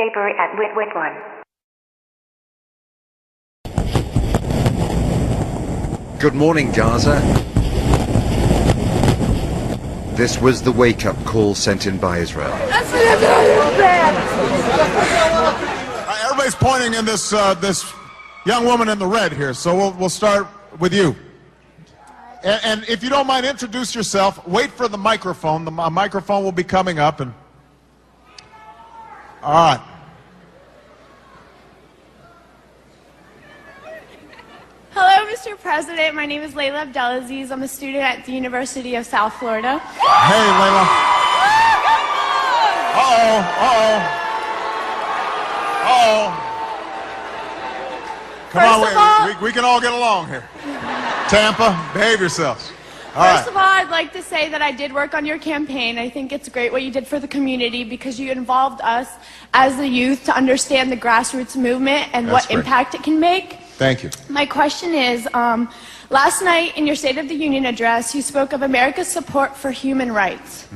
Shaper at Wit 1. Good morning, Gaza. This was the wake-up call sent in by Israel. Everybody's pointing in this this young woman in the red here, so we'll start with you. And if you don't mind, introduce yourself. Wait for the microphone. The microphone will be coming up. And all right. Hello, Mr. President. My name is Leyla Abdelaziz. I'm a student at the University of South Florida. Hey, Leyla. Come on, we can all get along here. Tampa, behave yourselves. First of all, I'd like to say that I did work on your campaign. I think it's great what you did for the community because you involved us as the youth to understand the grassroots movement and what impact it can make. Thank you. My question is, last night in your State of the Union address, you spoke of America's support for human rights.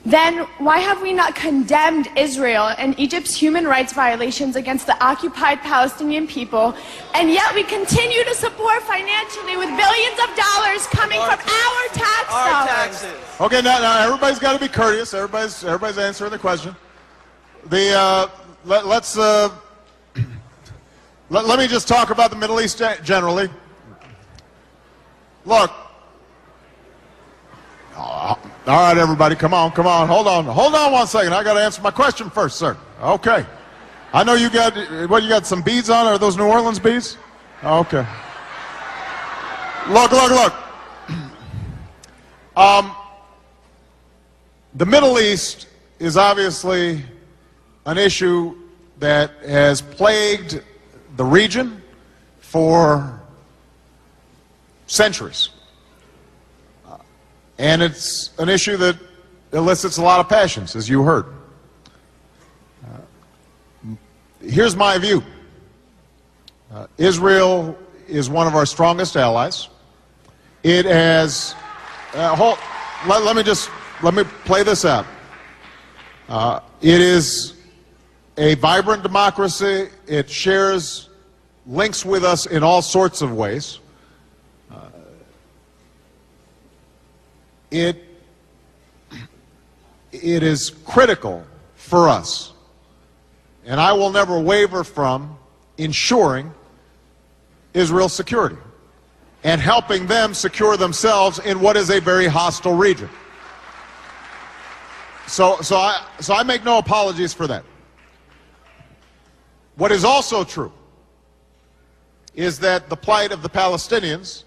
Then why have we not condemned Israel and Egypt's human rights violations against the occupied Palestinian people, and yet we continue to support financially with billions of dollars coming from our tax dollars? Okay, now everybody's got to be courteous. Everybody's answering the question. Let me just talk about the Middle East generally. Look. All right, everybody, come on. Hold on 1 second. I got to answer my question first, sir. Okay. I know you got some beads on? Are those New Orleans beads? Okay. Look. The Middle East is obviously an issue that has plagued the region for centuries. And it's an issue that elicits a lot of passions, as you heard. Here's my view. Israel is one of our strongest allies. It has... let me play this out. It is a vibrant democracy. It shares links with us in all sorts of ways. It is critical for us, and I will never waver from ensuring Israel's security and helping them secure themselves in what is a very hostile region. So I make no apologies for that. What is also true is that the plight of the Palestinians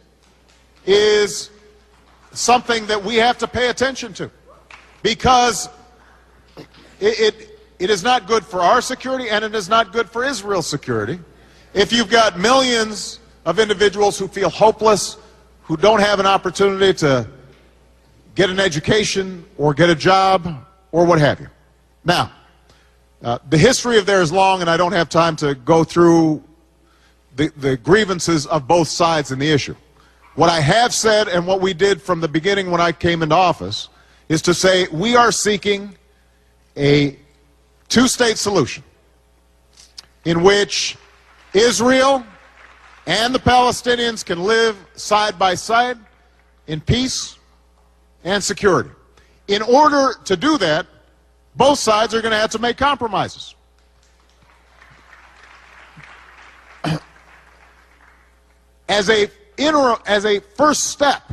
is something that we have to pay attention to, because it is not good for our security, and it is not good for Israel's security if you've got millions of individuals who feel hopeless, who don't have an opportunity to get an education or get a job or what have you. Now, the history of there is long, and I don't have time to go through the grievances of both sides in the issue. What I have said, and what we did from the beginning when I came into office, is to say we are seeking a two-state solution in which Israel and the Palestinians can live side by side in peace and security. In order to do that, both sides are going to have to make compromises. As a first step,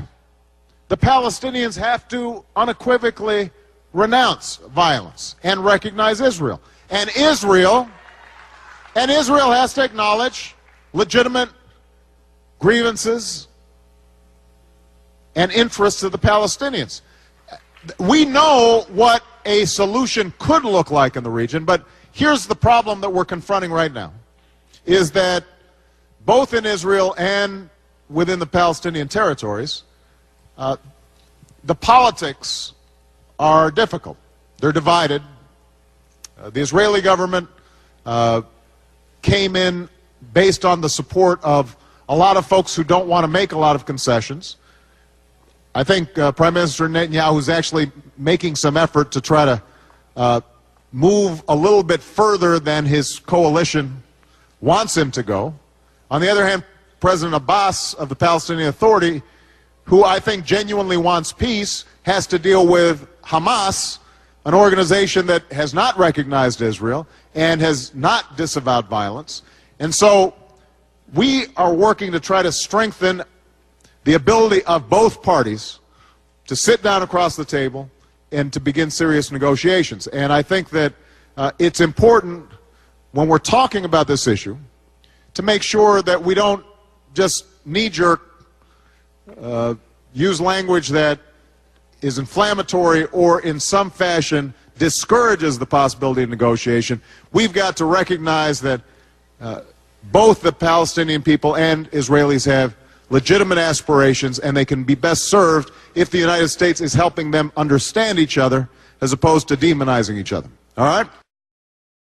the Palestinians have to unequivocally renounce violence and recognize Israel. And Israel has to acknowledge legitimate grievances and interests of the Palestinians. We know what a solution could look like in the region, but here's the problem that we're confronting right now, is that both in Israel and within the Palestinian territories, the politics are difficult. They're divided. The Israeli government came in based on the support of a lot of folks who don't want to make a lot of concessions. I think Prime Minister Netanyahu is actually making some effort to try to move a little bit further than his coalition wants him to go. On the other hand, President Abbas of the Palestinian Authority, who I think genuinely wants peace, has to deal with Hamas, an organization that has not recognized Israel and has not disavowed violence. And so we are working to try to strengthen the ability of both parties to sit down across the table and to begin serious negotiations. And I think that it's important when we're talking about this issue to make sure that we don't just knee-jerk use language that is inflammatory or in some fashion discourages the possibility of negotiation. We've got to recognize that both the Palestinian people and Israelis have legitimate aspirations, and they can be best served if the United States is helping them understand each other as opposed to demonizing each other. All right?